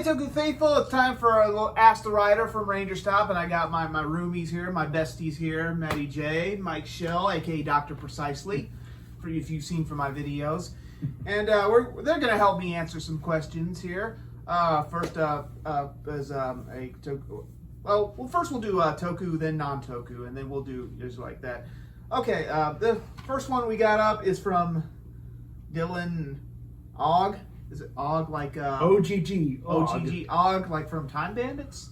Toku Faithful, it's time for a little Ask the Writer from RangerStop, and I got my roomies here, my besties here, Maddie J, Mike Shell, aka Dr. Precisely, for you if you've seen from my videos. And they're going to help me answer some questions here. First, as a Toku. Well, first we'll do Toku, then non-Toku, and then we'll do just like that. Okay, the first one we got up is from Dylan Og. Is it Og like OGG? OGG Og like from Time Bandits?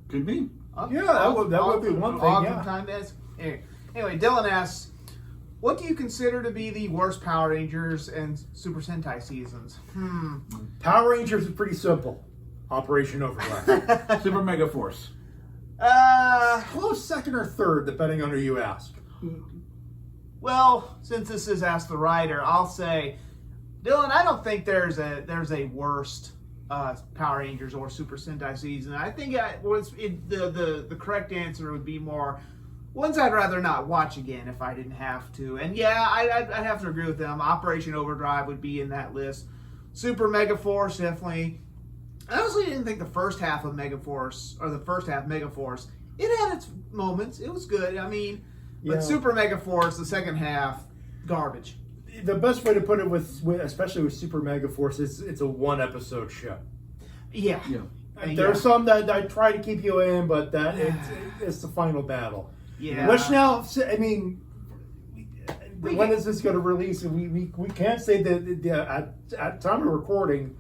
Could be. Yeah, that would be one thing. Og Yeah. from Time Bandits. Anyway, Dylan asks, what do you consider to be the worst Power Rangers and Super Sentai seasons? Power Rangers is pretty simple. Operation Overdrive. Super Mega Force. Close second or third, depending on who you ask. Well, since this is Ask the Writer, I'll say, Dylan, I don't think there's a worst Power Rangers or Super Sentai season. I think the correct answer would be more ones I'd rather not watch again if I didn't have to. And yeah, I'd have to agree with them. Operation Overdrive would be in that list. Super Mega Force, definitely. I honestly didn't think the first half of Mega Force, or the first half Mega Force, it had its moments. It was good. I mean, but Super Mega Force, the second half, garbage. The best way to put it, with especially with Super Mega Force, is it's a one-episode show. Yeah. There are some that I try to keep you in, but it's the final battle. Yeah. Which now, I mean, when is this going to release? We can't say that at time of recording,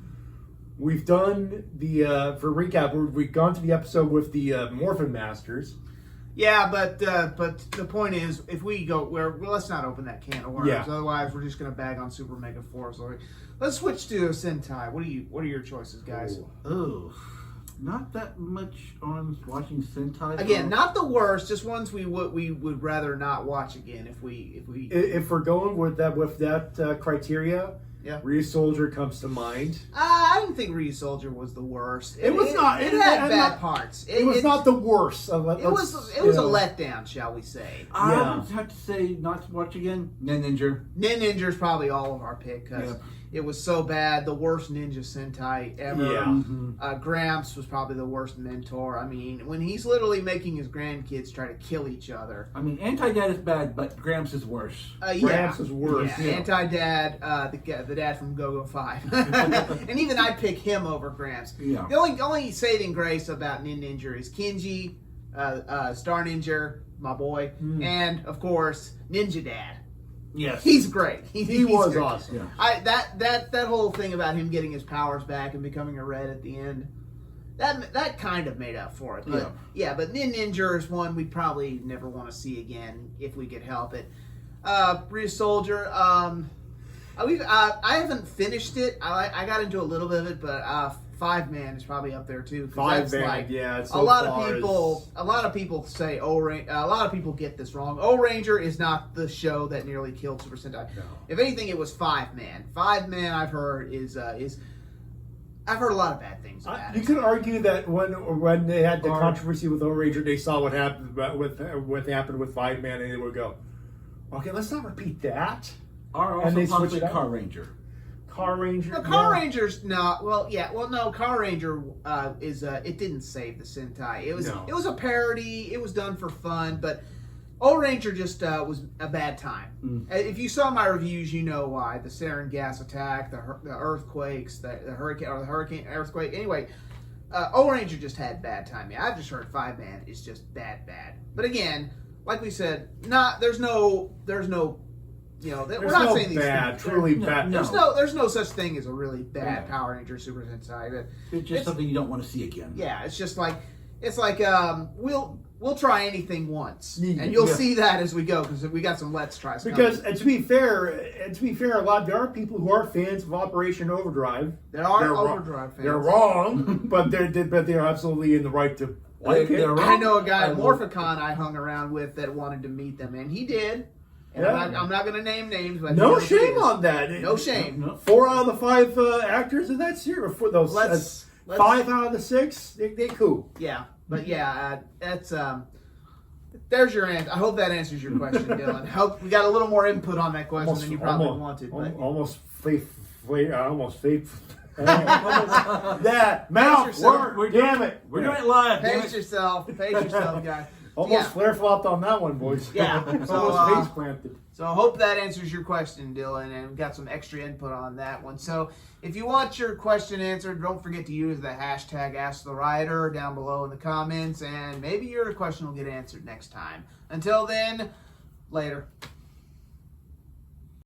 we've done for recap. We've gone to the episode with the Morphin Masters. Yeah, but the point is, if we go let's not open that can of worms. Yeah. Otherwise, we're just going to bag on Super Mega Force. Let's switch to Sentai. What are your choices, guys? Oh, not that much on watching Sentai. Again, not the worst, just ones we would rather not watch again if we're going with that criteria. Yeah. Ryu Soldier comes to mind. I didn't think Ryu Soldier was the worst. It was not. It had bad parts. It was not the worst. It was a letdown, shall we say? I would have to say not to watch again. Ninja. Ninja is probably all of our pick because it was so bad. The worst Ninja Sentai ever. Yeah. Gramps was probably the worst mentor. I mean, when he's literally making his grandkids try to kill each other. I mean, Anti-Dad is bad, but Gramps is worse. Gramps is worse. Yeah. Anti-Dad, the dad from Go-Go 5. And even I pick him over Gramps. Yeah. The only saving grace about Ninja is Kenji, Star Ninja, my boy, and, of course, Ninja Dad. Yes, he's great. He was great. Awesome. Yeah. That whole thing about him getting his powers back and becoming a red at the end, that kind of made up for it. But but Ninja is one we'd probably never want to see again if we could help it. Ryu Soldier, I haven't finished it. I got into a little bit of it, but 5 Man is probably up there too. 5 Man, It's a lot of people say a lot of people get this wrong. O-Ranger is not the show that nearly killed Super Sentai. No. If anything, it was 5 Man. 5 Man, I've heard is I've heard a lot of bad things about it. You could argue that when they had the controversy with O-Ranger, they saw what happened with 5 Man, and they would go, okay, let's not repeat that. Or also possibly Car Ranger. Car Ranger. No, Car Ranger's not. Well, no. Car Ranger it didn't save the Sentai. It was a parody. It was done for fun, but O-Ranger just was a bad time. If you saw my reviews, you know why. The sarin gas attack, the earthquakes, the hurricane earthquake. Anyway, O-Ranger just had bad timing. I've just heard 5 Man is just bad. But again, like we said, there's no. We're not saying these things. Truly bad. There's no such thing as a really bad Power Ranger Super Sentai. It's just something you don't want to see again. Yeah, it's like we'll try anything once, and you'll see that as we go because we got some let's tries. Because to be fair, there are people who are fans of Operation Overdrive. There are Overdrive fans. They're wrong, but they're absolutely in the right to like it. I know a guy at Morphicon I hung around with that wanted to meet them, and he did. And I'm not going to name names, but no shame on that. No shame. No. 4 out of the 5 actors in that series, for those 5 out of the 6, they cool. Yeah, but that's there's your answer. I hope that answers your question, Dylan. Hope we got a little more input on that question than you probably wanted. But. Almost That mouth yourself. work. Damn it. We're doing it live. damn Pace it. yourself, guys. Almost Yeah. flare flopped on that one, boys. Yeah. So, Almost face planted. So I hope that answers your question, Dylan, and we got some extra input on that one. So if you want your question answered, don't forget to use the hashtag AskTheWriter down below in the comments, and maybe your question will get answered next time. Until then, later.